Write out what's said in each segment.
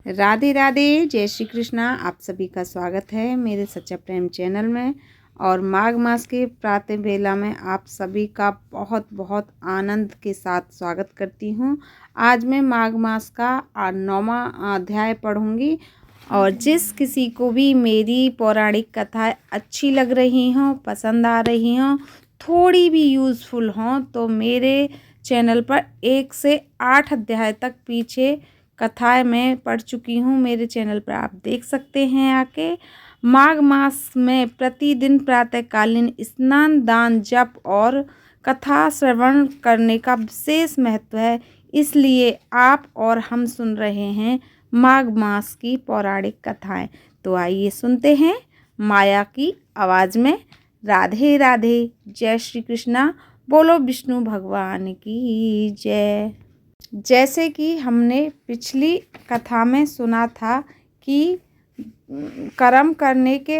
राधे राधे, जय श्री कृष्णा। आप सभी का स्वागत है मेरे सच्चा प्रेम चैनल में। और माघ मास के प्रातः बेला में आप सभी का बहुत बहुत आनंद के साथ स्वागत करती हूँ। आज मैं माघ मास का 9वां अध्याय पढ़ूँगी। और जिस किसी को भी मेरी पौराणिक कथाएं अच्छी लग रही हों, पसंद आ रही हों, थोड़ी भी यूज़फुल हों, तो मेरे चैनल पर 1 से 8 अध्याय तक पीछे कथाएं मैं पढ़ चुकी हूँ। मेरे चैनल पर आप देख सकते हैं आके। माघ मास में प्रतिदिन प्रातःकालीन स्नान, दान, जप और कथा श्रवण करने का विशेष महत्व है। इसलिए आप और हम सुन रहे हैं माघ मास की पौराणिक कथाएं। तो आइए सुनते हैं माया की आवाज़ में। राधे राधे, जय श्री कृष्णा। बोलो विष्णु भगवान की जय। जैसे कि हमने पिछली कथा में सुना था कि कर्म करने के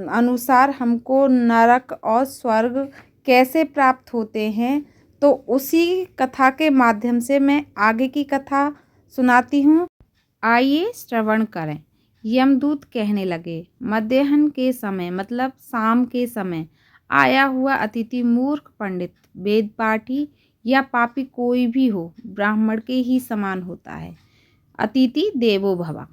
अनुसार हमको नरक और स्वर्ग कैसे प्राप्त होते हैं, तो उसी कथा के माध्यम से मैं आगे की कथा सुनाती हूँ। आइए श्रवण करें। यमदूत कहने लगे, मध्याह्न के समय मतलब शाम के समय आया हुआ अतिथि मूर्ख, पंडित, वेद पाठी या पापी कोई भी हो, ब्राह्मण के ही समान होता है। अतिथि देवो भव।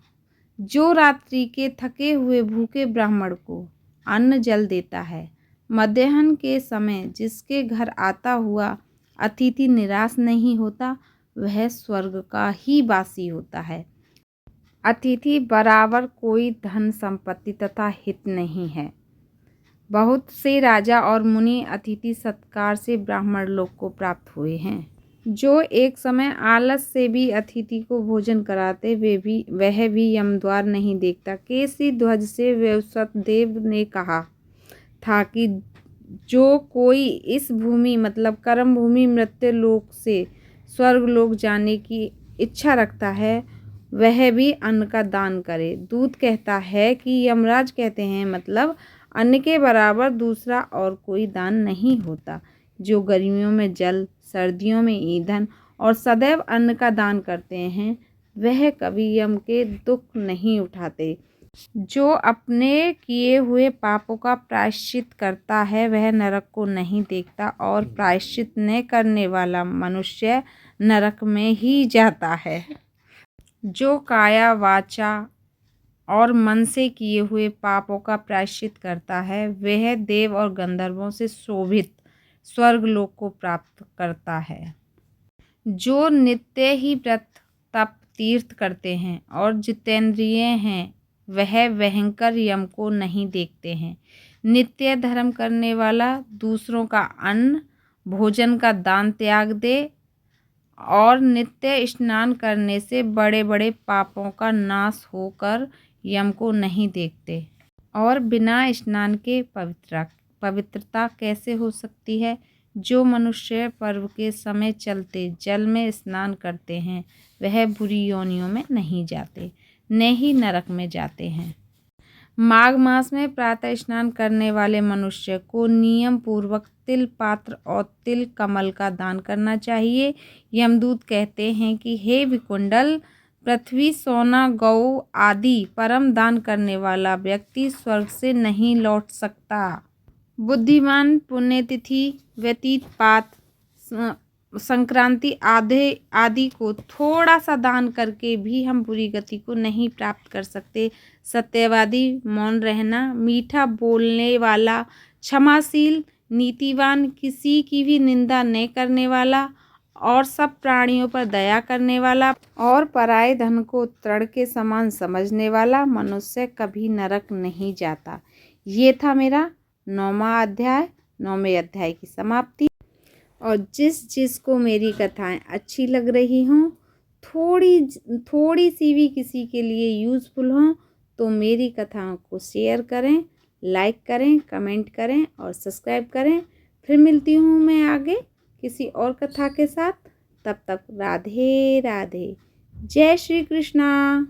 जो रात्रि के थके हुए भूखे ब्राह्मण को अन्न जल देता है, मध्याह्न के समय जिसके घर आता हुआ अतिथि निराश नहीं होता, वह स्वर्ग का ही वासी होता है। अतिथि बराबर कोई धन संपत्ति तथा हित नहीं है। बहुत से राजा और मुनि अतिथि सत्कार से ब्राह्मण लोक को प्राप्त हुए हैं। जो एक समय आलस से भी अतिथि को भोजन कराते, वह भी यमद्वार नहीं देखता। केसरी ध्वज से वैवस्वत देव ने कहा था कि जो कोई इस भूमि मतलब कर्म भूमि मृत्यु लोक से स्वर्ग लोक जाने की इच्छा रखता है, वह भी अन्न का दान करे। दूत कहता है कि यमराज कहते हैं मतलब अन्न के बराबर दूसरा और कोई दान नहीं होता। जो गर्मियों में जल, सर्दियों में ईंधन और सदैव अन्न का दान करते हैं, वह कभी यम के दुख नहीं उठाते। जो अपने किए हुए पापों का प्रायश्चित करता है, वह नरक को नहीं देखता, और प्रायश्चित न करने वाला मनुष्य नरक में ही जाता है। जो काया, वाचा और मन से किए हुए पापों का प्रायश्चित करता है, वह देव और गंधर्वों से शोभित स्वर्ग लोक को प्राप्त करता है। जो नित्य ही व्रत, तप, तीर्थ करते हैं और जितेंद्रिय हैं, वह भयंकर यम को नहीं देखते हैं। नित्य धर्म करने वाला दूसरों का अन्न भोजन का दान त्याग दे और नित्य स्नान करने से बड़े बड़े पापों का नाश होकर यम को नहीं देखते। और बिना स्नान के पवित्रता कैसे हो सकती है? जो मनुष्य पर्व के समय चलते जल में स्नान करते हैं, वह बुरी योनियों में नहीं जाते, न ही नरक में जाते हैं। माघ मास में प्रातः स्नान करने वाले मनुष्य को नियम पूर्वक तिल पात्र और तिल कमल का दान करना चाहिए। यमदूत कहते हैं कि हे विकुंडल, पृथ्वी, सोना, गौ आदि परम दान करने वाला व्यक्ति स्वर्ग से नहीं लौट सकता। बुद्धिमान पुण्यतिथि, व्यतीत पात, संक्रांति आदि को थोड़ा सा दान करके भी हम बुरी गति को नहीं प्राप्त कर सकते। सत्यवादी, मौन रहना, मीठा बोलने वाला, क्षमाशील, नीतिवान, किसी की भी निंदा न करने वाला और सब प्राणियों पर दया करने वाला और पराये धन को तृण के समान समझने वाला मनुष्य कभी नरक नहीं जाता। ये था मेरा 9वां अध्याय, 9वें अध्याय की समाप्ति। और जिस को मेरी कथाएं अच्छी लग रही हों, थोड़ी सी भी किसी के लिए यूज़फुल हों, तो मेरी कथाओं को शेयर करें, लाइक करें, कमेंट करें और सब्सक्राइब करें। फिर मिलती हूँ मैं आगे किसी और कथा के साथ। तब तक राधे राधे, जय श्री कृष्णा।